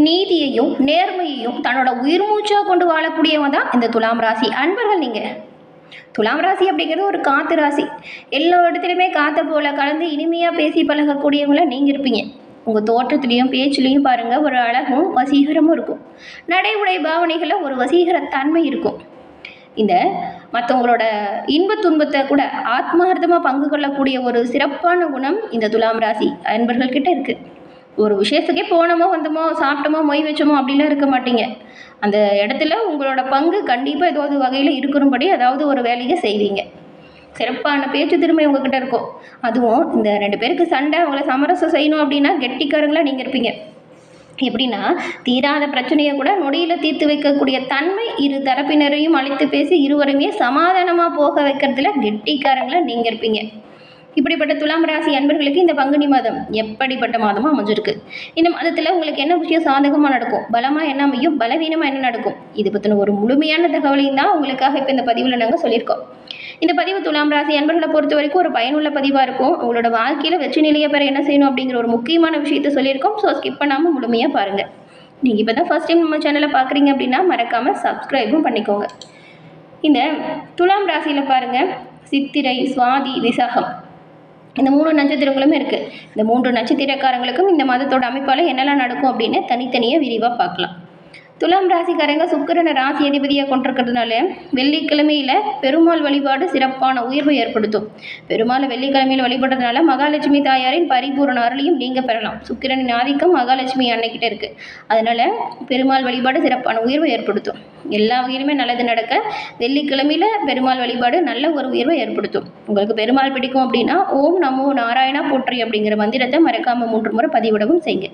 நீதியையும் நேர்மையையும் தன்னோட உயிர் மூச்சாக கொண்டு வாழக்கூடியவங்க தான் இந்த துலாம் ராசி அன்பர்கள். நீங்கள் துலாம் ராசி அப்படிங்கிறது ஒரு காற்று ராசி. எல்லா இடத்துலையுமே காற்றை போல கலந்து இனிமையாக பேசி பழகக்கூடியவங்கள நீங்கள் இருப்பீங்க. உங்கள் தோற்றத்துலேயும் பேச்சுலேயும் பாருங்கள், ஒரு அழகும் வசீகரமும் இருக்கும். நடை உடை பாவனைகளில் ஒரு வசீகர தன்மை இருக்கும். இந்த மற்றவங்களோட இன்ப துன்பத்தை கூட ஆத்மார்த்தமாக பங்கு கொள்ளக்கூடிய ஒரு சிறப்பான குணம் இந்த துலாம் ராசி அன்பர்கள்கிட்ட இருக்குது. ஒரு விஷயத்துக்கே போனோமோ வந்தோமோ சாப்பிட்டோமோ மொய் வச்சோமோ அப்படிலாம் இருக்க மாட்டீங்க. அந்த இடத்துல உங்களோட பங்கு கண்டிப்பாக ஏதாவது வகையில் இருக்கிறபடி அதாவது ஒரு வேலையை செய்வீங்க. சிறப்பான பேச்சு திறமை உங்ககிட்ட இருக்கும். அதுவும் இந்த 2 பேருக்கு சண்டை அவங்கள சமரசம் செய்யணும் அப்படின்னா கெட்டிக்காரங்களாக நீங்கள் இருப்பீங்க. எப்படின்னா தீராத பிரச்சனையை கூட நொடியில் தீர்த்து வைக்கக்கூடிய தன்மை இரு தரப்பினரையும் அழைத்து பேசி இருவருமே சமாதானமாக போக வைக்கிறதுல கெட்டிக்காரங்களாக நீங்கள் இருப்பீங்க. இப்படிப்பட்ட துலாம் ராசி அன்பர்களுக்கு இந்த பங்குனி மாதம் எப்படிப்பட்ட மாதமாக அமைஞ்சிருக்கு? இந்த மாதத்தில் உங்களுக்கு என்ன விஷயம் சாதகமாக நடக்கும், பலமாக என்ன அமையும், பலவீனமாக என்ன நடக்கும், இது பற்றின ஒரு முழுமையான தகவலையும் தான் உங்களுக்காக இப்போ இந்த பதிவில் நாங்கள் சொல்லியிருக்கோம். இந்த பதிவு துலாம் ராசி அன்பர்களை பொறுத்த வரைக்கும் ஒரு பயனுள்ள பதிவாக இருக்கும். உங்களோட வாழ்க்கையில் வெற்றி நிலையை பெற என்ன செய்யணும் அப்படிங்கிற ஒரு முக்கியமான விஷயத்த சொல்லியிருக்கோம். ஸோ ஸ்கிப் பண்ணாமல் முழுமையாக பாருங்கள். நீங்கள் இப்போ தான் ஃபர்ஸ்ட் டைம் நம்ம சேனலை பார்க்குறீங்க அப்படின்னா மறக்காமல் சப்ஸ்கிரைபும் பண்ணிக்கோங்க. இந்த துலாம் ராசியில் பாருங்கள், சித்திரை, சுவாதி, விசாகம் இந்த 3 நட்சத்திரங்களுமே இருக்குது. இந்த 3 நட்சத்திரக்காரங்களுக்கும் இந்த மாதத்தோட அமைப்பால் என்னெல்லாம் நடக்கும் அப்படின்னு தனித்தனியாக விரிவாக பார்க்கலாம். துலாம் ராசிக்காரங்க சுக்கிரனை ராசி அதிபதியாக கொண்டிருக்கிறதுனால வெள்ளிக்கிழமையில் பெருமாள் வழிபாடு சிறப்பான உயர்வை ஏற்படுத்தும். பெருமாள் வெள்ளிக்கிழமையில் வழிபடுறதுனால மகாலட்சுமி தாயாரின் பரிபூர்ண அருளையும் நீங்கள் பெறலாம். சுக்கிரனின் ஆதிக்கம் மகாலட்சுமி அன்னைக்கிட்ட இருக்குது. அதனால் பெருமாள் வழிபாடு சிறப்பான உயர்வை ஏற்படுத்தும். எல்லா வகையிலுமே நல்லது நடக்க வெள்ளிக்கிழமையில் பெருமாள் வழிபாடு நல்ல ஒரு உயர்வை ஏற்படுத்தும். உங்களுக்கு பெருமாள் பிடிக்கும் அப்படின்னா ஓம் நமோ நாராயணா போற்றி அப்படிங்கிற மந்திரத்தை மறக்காமல் 3 முறை பதிவிடவும் செய்யுங்க.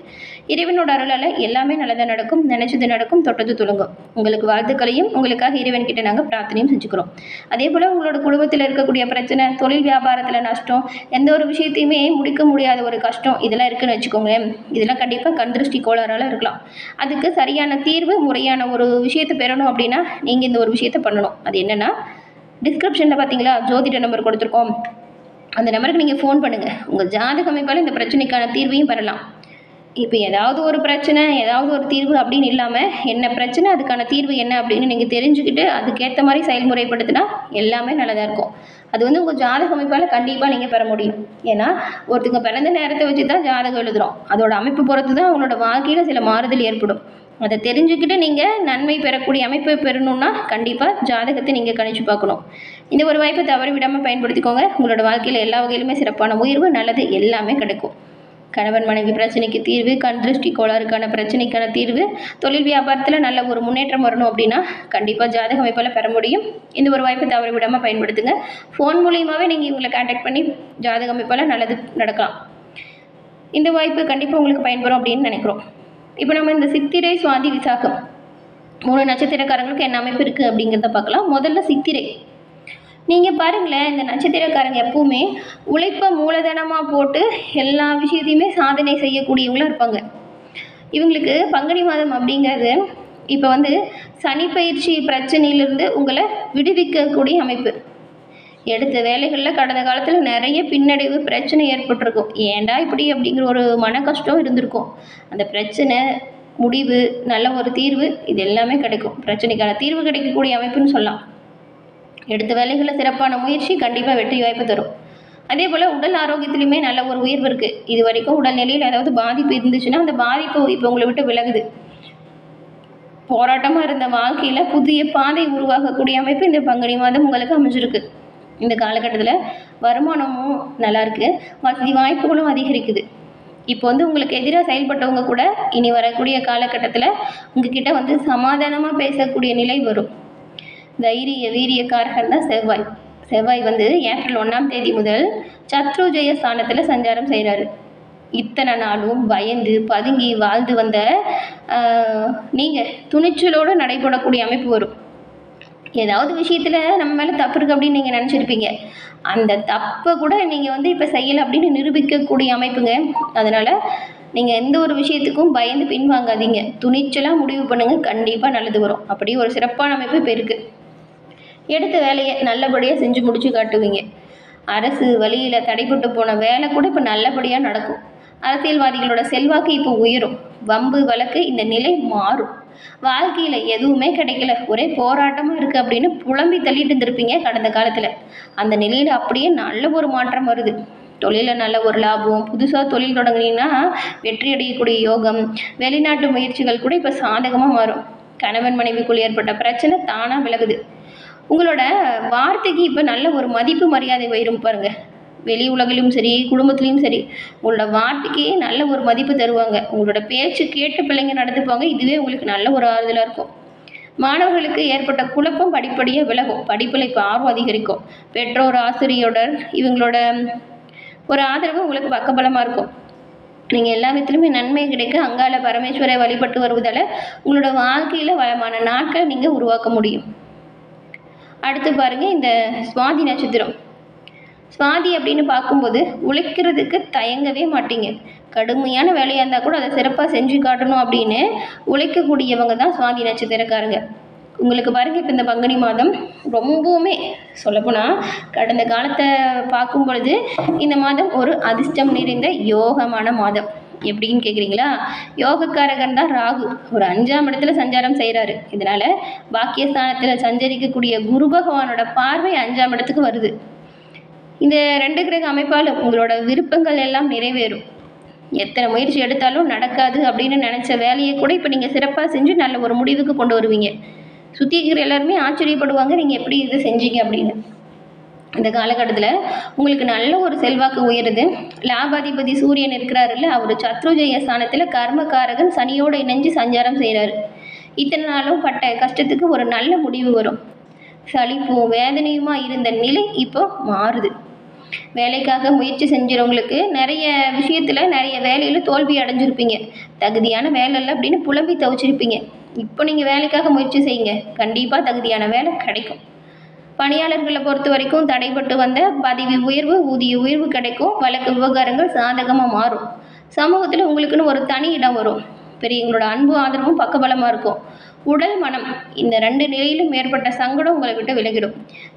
இறைவனோட அருளால் எல்லாமே நல்லதாக நடக்கும். நினைச்சது நடக்கும், தொட்டது துலங்கும். உங்களுக்கு வாழ்த்துக்களையும் உங்களுக்காக இறைவன் கிட்ட நாங்கள் பிரார்த்தனையும் செஞ்சுக்கிறோம். அதே போல் உங்களோட குடும்பத்தில் இருக்கக்கூடிய பிரச்சனை, தொழில் வியாபாரத்தில் நஷ்டம், எந்த ஒரு விஷயத்தையுமே முடிக்க முடியாத ஒரு கஷ்டம் இதெல்லாம் இருக்குன்னு வச்சுக்கோங்களேன். இதெல்லாம் கண்டிப்பாக கண் திருஷ்டி கோளாறால் இருக்கலாம். அதுக்கு சரியான தீர்வு, முறையான ஒரு விஷயத்தை பெறணும் அப்படின்னா நீங்கள் இந்த ஒரு விஷயத்தை பண்ணணும். அது என்னென்னா, டிஸ்கிரிப்ஷனில் பார்த்தீங்களா ஜோதிட நம்பர் கொடுத்துருக்கோம். அந்த நம்பருக்கு நீங்கள் ஃபோன் பண்ணுங்கள். உங்கள் ஜாதக அமைப்பால் இந்த பிரச்சனைக்கான தீர்வையும் பெறலாம். இப்போ ஏதாவது ஒரு பிரச்சனை, ஏதாவது ஒரு தீர்வு அப்படின்னு இல்லாமல் என்ன பிரச்சனை, அதுக்கான தீர்வு என்ன அப்படின்னு நீங்கள் தெரிஞ்சுக்கிட்டு அதுக்கேற்ற மாதிரி செயல்முறைப்படுத்தினா எல்லாமே நல்லதாக இருக்கும். அது உங்கள் ஜாதக அமைப்பால் கண்டிப்பாக நீங்கள் பெற முடியும். ஏன்னா ஒருத்தங்க பிறந்த நேரத்தை வச்சு தான் ஜாதகம் எழுதுகிறோம். அதோட அமைப்பு பொறுத்து தான் அவங்களோட வாழ்க்கையில் சில மாறுதல் ஏற்படும். அதை தெரிஞ்சுக்கிட்டு நீங்கள் நன்மை பெறக்கூடிய அமைப்பை பெறணுன்னா கண்டிப்பாக ஜாதகத்தை நீங்கள் கணிச்சு பார்க்கணும். இந்த ஒரு வாய்ப்பை தவறி விடாமல் பயன்படுத்திக்கோங்க. உங்களோட வாழ்க்கையில் எல்லா வகையிலுமே சிறப்பான உயர்வு, நல்லது எல்லாமே கிடைக்கும். கணவன் மனைவி பிரச்சனைக்கு தீர்வு, கண் திருஷ்டி கோளாறுக்கான பிரச்சனைக்கான தீர்வு, தொழில் வியாபாரத்தில் நல்ல ஒரு முன்னேற்றம் வரணும் அப்படின்னா கண்டிப்பாக ஜாதக அமைப்பால் பெற முடியும். இந்த ஒரு வாய்ப்பை தவறி விடாமல் பயன்படுத்துங்க. ஃபோன் மூலியமாகவே நீங்கள் இவங்களை கான்டாக்ட் பண்ணி ஜாதக அமைப்பால் நல்லது நடக்கலாம். இந்த வாய்ப்பு கண்டிப்பாக உங்களுக்கு பயன்பெறும் அப்படின்னு நினைக்கிறோம். இப்போ நம்ம இந்த சித்திரை, சுவாதி, விசாகம் 3 நட்சத்திரக்காரங்களுக்கு என்ன அமைப்பு இருக்குது அப்படிங்கிறத பார்க்கலாம். முதல்ல சித்திரை. நீங்கள் பாருங்களேன், இந்த நட்சத்திரக்காரங்க எப்பவுமே உழைப்பை மூலதனமாக போட்டு எல்லா விஷயத்தையுமே சாதனை செய்யக்கூடியவங்களாக இருப்பாங்க. இவங்களுக்கு பங்குனி மாதம் அப்படிங்கிறது இப்போ சனி பயிற்சி பிரச்சனையிலிருந்து உங்களை விடுவிக்கக்கூடிய அமைப்பு. எடுத்த வேலைகளில் கடந்த காலத்தில் நிறைய பின்னடைவு பிரச்சனை ஏற்பட்டிருக்கும். ஏண்டா இப்படி அப்படிங்கிற ஒரு மன கஷ்டம் இருந்திருக்கும். அந்த பிரச்சனை முடிவு, நல்ல ஒரு தீர்வு, இது எல்லாமே கிடைக்கும். பிரச்சனைக்கான தீர்வு கிடைக்கக்கூடிய அமைப்புன்னு சொல்லலாம். எடுத்த வேலைகளில் சிறப்பான முயற்சி கண்டிப்பாக வெற்றி வாய்ப்பு தரும். அதே போல் உடல் ஆரோக்கியத்துலையுமே நல்ல ஒரு உயர்வு இருக்குது. இது வரைக்கும் உடல்நிலையில் ஏதாவது பாதிப்பு இருந்துச்சுன்னா அந்த பாதிப்பு இப்போ உங்களை விட்டு விலகுது. போராட்டமாக இருந்த வாழ்க்கையில் புதிய பாதை உருவாகக்கூடிய அமைப்பு இந்த பங்குனி மாதம் உங்களுக்கு அமைஞ்சிருக்கு. இந்த காலகட்டத்தில் வருமானமும் நல்லாயிருக்கு, வசதி வாய்ப்புகளும் அதிகரிக்குது. இப்போ உங்களுக்கு எதிராக செயல்பட்டவங்க கூட இனி வரக்கூடிய காலகட்டத்தில் உங்ககிட்ட சமாதானமாக பேசக்கூடிய நிலை வரும். தைரிய வீரியக்காரகன் தான் செவ்வாய். செவ்வாய் ஏப்ரல் 1ஆம் தேதி முதல் சத்ருஜய ஸ்தானத்தில் சஞ்சாரம் செய்கிறாரு. இத்தனை நாளும் பயந்து பதுங்கி வாழ்ந்து வந்த நீங்கள் துணிச்சலோடு நடைபெறக்கூடிய அமைப்பு வரும். ஏதாவது விஷயத்தில் நம்ம மேலே தப்பு இருக்குது அப்படின்னு நீங்கள் நினச்சிருப்பீங்க. அந்த தப்பை கூட நீங்கள் இப்போ செய்யலை அப்படின்னு நிரூபிக்கக்கூடிய அமைப்புங்க. அதனால் நீங்கள் எந்த ஒரு விஷயத்துக்கும் பயந்து பின்வாங்காதீங்க. துணிச்சலாக முடிவு பண்ணுங்கள், கண்டிப்பாக நல்லது வரும். அப்படி ஒரு சிறப்பான அமைப்பு இப்போ இருக்குது. எடுத்த வேலையை நல்லபடியாக செஞ்சு முடிச்சு காட்டுவீங்க. அரசு வழியில் தடைப்பட்டு போன வேலை கூட இப்போ நல்லபடியாக நடக்கும். அரசியல்வாதிகளோட செல்வாக்கு இப்போ உயரும். வம்பு வழக்கு இந்த நிலை மாறும். வாழ்க்கையில் எதுவுமே கிடைக்கல, ஒரே போராட்டமாக இருக்குது அப்படின்னு புலம்பி தள்ளிட்டு இருந்திருப்பீங்க கடந்த காலத்தில். அந்த நிலையில் அப்படியே நல்ல ஒரு மாற்றம் வருது. தொழிலில் நல்ல ஒரு லாபம், புதுசாக தொழில் தொடங்குனீங்கன்னா வெற்றி அடையக்கூடிய யோகம், வெளிநாட்டு முயற்சிகள் கூட இப்போ சாதகமாக மாறும். கணவன் மனைவிக்குள் ஏற்பட்ட பிரச்சனை தானாக விலகுது. உங்களோட வார்த்தைக்கு இப்போ நல்ல ஒரு மதிப்பு மரியாதை வரும் பாருங்கள். வெளி உலகிலும் சரி, குடும்பத்துலேயும் சரி, உங்களோட வார்த்தைக்கு நல்ல ஒரு மதிப்பு தருவாங்க. உங்களோட பேச்சு கேட்டு பிள்ளைங்க நடந்துப்பாங்க. இதுவே உங்களுக்கு நல்ல ஒரு ஆறுதலாக இருக்கும். மாணவர்களுக்கு ஏற்பட்ட குழப்பம் படிப்படியாக விலகும். படிப்பில் இப்போ ஆர்வம் அதிகரிக்கும். பெற்றோர், ஆசிரியருடன் இவங்களோட ஒரு ஆதரவு உங்களுக்கு பக்கபலமாக இருக்கும். நீங்கள் எல்லா விதத்துலையுமே நன்மை கிடைக்க அங்காள பரமேஸ்வரை வழிபட்டு வருவதால் உங்களோட வாழ்க்கையில் வளமான நாட்களை நீங்கள் உருவாக்க முடியும். அடுத்து பாருங்கள், இந்த சுவாதி நட்சத்திரம். சுவாதி அப்படின்னு பார்க்கும்போது உழைக்கிறதுக்கு தயங்கவே மாட்டீங்க. கடுமையான வேலையாக இருந்தால் கூட அதை சிறப்பாக செஞ்சு காட்டணும் அப்படின்னு உழைக்கக்கூடியவங்க தான் சுவாதி நட்சத்திரக்காரங்க. உங்களுக்கு பாருங்கள், இப்போ இந்த பங்குனி மாதம் ரொம்பவுமே சொல்லப்போனால் கடந்த காலத்தை பார்க்கும் பொழுது இந்த மாதம் ஒரு அதிர்ஷ்டம் நிறைந்த யோகமான மாதம். எப்படின்னு கேட்குறீங்களா? யோகக்காரகன் தான் ராகு. ஒரு 5ஆம் இடத்துல சஞ்சாரம் செய்கிறாரு. இதனால் பாக்கியஸ்தானத்தில் சஞ்சரிக்கக்கூடிய குரு பகவானோட பார்வை 5ஆம் இடத்துக்கு வருது. இந்த 2 கிரக அமைப்பால் உங்களோட விருப்பங்கள் எல்லாம் நிறைவேறும். எத்தனை முயற்சி எடுத்தாலும் நடக்காது அப்படின்னு நினச்ச வேலையை கூட இப்போ நீங்கள் சிறப்பாக செஞ்சு நல்ல ஒரு முடிவுக்கு கொண்டு வருவீங்க. சுற்றி இருக்கிற எல்லாருமே ஆச்சரியப்படுவாங்க, நீங்கள் எப்படி இது செஞ்சீங்க அப்படின்னு. இந்த காலகட்டத்தில் உங்களுக்கு நல்ல ஒரு செல்வாக்கு உயருது. லாபாதிபதி சூரியன் இருக்கிறாருல்ல, அவர் சத்ருஜய ஸ்தானத்தில் கர்மகாரகன் சனியோடு இணைஞ்சு சஞ்சாரம் செய்கிறாரு. இத்தனை நாளும் பட்ட கஷ்டத்துக்கு ஒரு நல்ல முடிவு வரும். சலிப்பும் வேதனையுமா இருந்த நிலை இப்போ மாறுது. வேலைக்காக முயற்சி செஞ்சவங்களுக்கு நிறைய விஷயத்தில் நிறைய வேலையில் தோல்வி அடைஞ்சிருப்பீங்க. தகுதியான வேலை இல்லை அப்படின்னு புலம்பி தவிச்சிருப்பீங்க. இப்போ நீங்கள் வேலைக்காக முயற்சி செய்யுங்க, கண்டிப்பாக தகுதியான வேலை கிடைக்கும். பணியாளர்களை பொறுத்த வரைக்கும் தடைப்பட்டு வந்த பதவி உயர்வு, ஊதிய உயர்வு கிடைக்கும். வழக்கு விவகாரங்கள் சாதகமாக மாறும். சமூகத்தில் உங்களுக்குன்னு ஒரு தனி இடம் வரும். பெரியவங்களோட அன்பு ஆதரவும் பக்கபலமாக இருக்கும். உடல் மனம் இந்த 2 நிலையிலும் ஏற்பட்ட சங்கடம் உங்களை விட்டு விலகிடும்.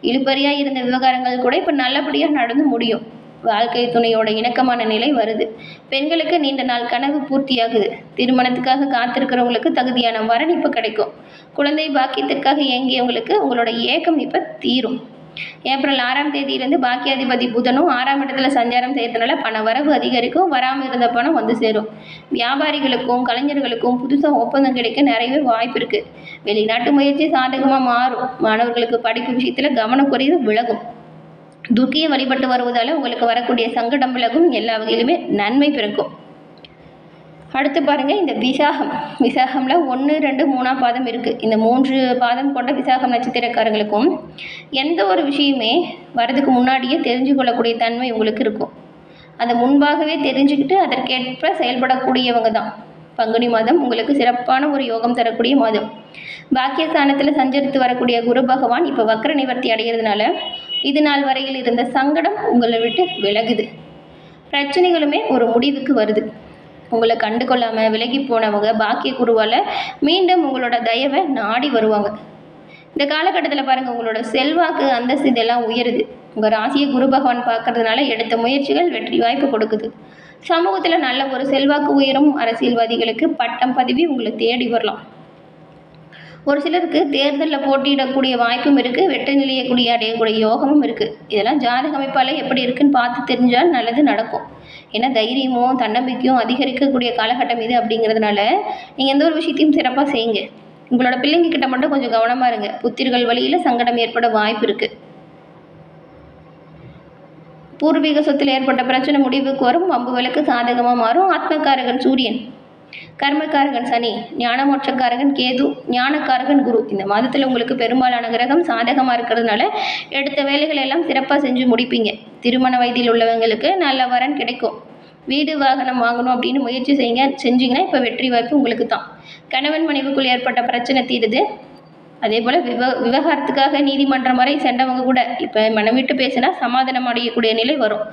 இழுபறியாக இருந்த விவகாரங்கள் கூட இப்போ நல்லபடியாக நடந்து முடியும். வாழ்க்கை துணையோட இணக்கமான நிலை வருது. பெண்களுக்கு நீண்ட நாள் கனவு பூர்த்தியாகுது. திருமணத்துக்காக காத்திருக்கிறவங்களுக்கு தகுதியான வரன் இப்போ கிடைக்கும். குழந்தை பாக்கியத்திற்காக இயங்கியவங்களுக்கு உங்களோட ஏக்கம் இப்போ தீரும். ஏப்ரல் 6ஆம் தேதியிலேருந்து பாக்கியாதிபதி புதனும் 6ஆம் இடத்துல சஞ்சாரம் செய்யறதுனால பண வரவு அதிகரிக்கும். வராமல் இருந்த பணம் வந்து சேரும். வியாபாரிகளுக்கும் கலைஞர்களுக்கும் புதுசாக ஒப்பந்தம் கிடைக்க நிறையவே வாய்ப்பு இருக்குது. வெளிநாட்டு முயற்சி சாதகமாக மாறும். மாணவர்களுக்கு படிப்பு விஷயத்தில் கவனக்குறைவு விலகும். துர்க்கையை வழிபட்டு வருவதால் உங்களுக்கு வரக்கூடிய சங்கடம் விலகும். எல்லா வகையிலுமே நன்மை பிறக்கும். அடுத்து பாருங்கள், இந்த விசாகமில் 1, 2, 3ஆம் பாதம் இருக்குது. இந்த 3 பாதம் கொண்ட விசாகம் நட்சத்திரக்காரங்களுக்கும் எந்த ஒரு விஷயமே வரதுக்கு முன்னாடியே தெரிஞ்சு கொள்ளக்கூடிய தன்மை உங்களுக்கு இருக்கும். அதை முன்பாகவே தெரிஞ்சுக்கிட்டு அதற்கேற்ப செயல்படக்கூடியவங்க தான். பங்குனி மாதம் உங்களுக்கு சிறப்பான ஒரு யோகம் தரக்கூடிய மாதம். பாக்கியஸ்தானத்தில் சஞ்சரித்து வரக்கூடிய குரு பகவான் இப்போ வக்ர நிவர்த்தி அடைகிறதுனால இது நாள் வரையில் இருந்த சங்கடம் உங்களை விட்டு விலகுது. பிரச்சனைகளுமே ஒரு முடிவுக்கு வருது. உங்களை கண்டு கொள்ளாமல் விலகி போனவங்க பாக்கிய குருவால் மீண்டும் உங்களோட தயவை நாடி வருவாங்க. இந்த காலகட்டத்தில் பாருங்கள், உங்களோட செல்வாக்கு அந்தஸ்து இதெல்லாம் உயருது. உங்கள் ராசியை குரு பகவான் பார்க்கறதுனால எடுத்த முயற்சிகள் வெற்றி வாய்ப்பு கொடுக்குது. சமூகத்தில் நல்ல ஒரு செல்வாக்கு உயரும். அரசியல்வாதிகளுக்கு பட்டம் பதவி உங்களை தேடி வரலாம். ஒரு சிலருக்கு தேர்தலில் போட்டியிடக்கூடிய வாய்ப்பும் இருக்குது. வெற்றி நிலையக்கூடிய அடையக்கூடிய யோகமும் இருக்குது. இதெல்லாம் ஜாதக அமைப்பால் எப்படி இருக்குன்னு பார்த்து தெரிஞ்சால் நல்லது நடக்கும். ஏன்னா தைரியமும் தன்னம்பிக்கையும் அதிகரிக்கக்கூடிய காலகட்டம் இது. அப்படிங்கிறதுனால நீங்கள் எந்த ஒரு விஷயத்தையும் சிறப்பாக செய்யுங்க. உங்களோட பிள்ளைங்க கிட்ட மட்டும் கொஞ்சம் கவனமாக இருங்க. புத்திர்கள் வழியில் சங்கடம் ஏற்பட வாய்ப்பு இருக்குது. பூர்வீக சொத்தில் ஏற்பட்ட பிரச்சனை முடிவுக்கு வரும். வம்பு விளக்கு சாதகமாக மாறும். ஆத்மகாரகன் சூரியன், கர்மக்காரகன் சனி, ஞானமோட்சக்காரகன் கேது, ஞானக்காரகன் குரு. இந்த மாதத்தில் உங்களுக்கு பெரும்பாலான கிரகம் சாதகமாக இருக்கிறதுனால எடுத்த வேலைகள் எல்லாம் சிறப்பாக செஞ்சு முடிப்பீங்க. திருமண வயதில் உள்ளவங்களுக்கு நல்ல வரன் கிடைக்கும். வீடு வாகனம் வாங்கணும் அப்படின்னு முயற்சி செஞ்சீங்கன்னா இப்போ வெற்றி வாய்ப்பு உங்களுக்கு தான். கணவன் மனைவிக்குள் ஏற்பட்ட பிரச்சனை தீருது. அதே போல் விவகாரத்துக்காக நீதிமன்றம் வரை சென்றவங்க கூட இப்போ மனம் விட்டு பேசினா சமாதானம் அடையக்கூடிய நிலை வரும்.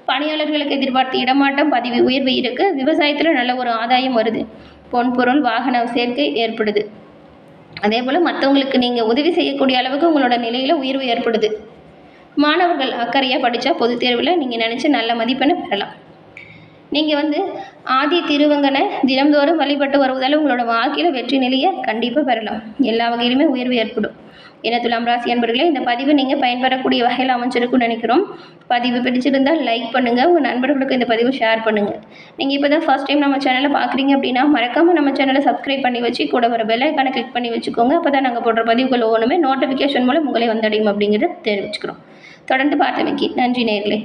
பணியாளர்களுக்கு எதிர்பார்த்த இடமாட்டம் பதவி உயர்வு இருக்குது. விவசாயத்தில் நல்ல ஒரு ஆதாயம் வருது. பொன் பொருள் வாகன சேர்க்கை ஏற்படுது. அதே போல் மற்றவங்களுக்கு நீங்கள் உதவி செய்யக்கூடிய அளவுக்கு உங்களோட நிலையில் உயர்வு ஏற்படுது. மாணவர்கள் அக்கறையாக படித்தா பொதுத் தேர்வில் நீங்கள் நினச்சி நல்ல மதிப்பெண்ணை பெறலாம். நீங்கள் ஆதி திருவங்கனை தினம்தோறும் வழிபட்டு வருவதால் உங்களோட வாழ்க்கையில் வெற்றி நிலையை கண்டிப்பாக பெறலாம். எல்லா வகையிலுமே உயர்வு ஏற்படும். என்ன துலாம் ராசி அன்பர்களே, இந்த பதிவு நீங்கள் பயன்பெறக்கூடிய வகையில் அமைச்சிருக்குன்னு நினைக்கிறோம். பதிவு பிடிச்சிருந்தால் லைக் பண்ணுங்கள், உங்கள் நண்பர்களுக்கு இந்த பதிவு ஷேர் பண்ணுங்கள். நீங்கள் இப்போ தான் ஃபர்ஸ்ட் டைம் நம்ம சேனலை பார்க்குறீங்க அப்படின்னா மறக்காமல் நம்ம சேனலை சப்ஸ்கிரைப் பண்ணி வச்சு கூட வர பெல் ஐக்கானை கிளிக் பண்ணி வச்சுக்கோங்க. அப்போ தான் நாங்கள் போடுற பதிவுகள் ஒவ்வொன்றுமே நோட்டிஃபிகேஷன் மூலம் உங்களே வந்தடையும் அப்படிங்கிறத தெரிவிச்சுக்கிறோம். தொடர்ந்து பார்த்தமைக்கு நன்றி நேயர்களே.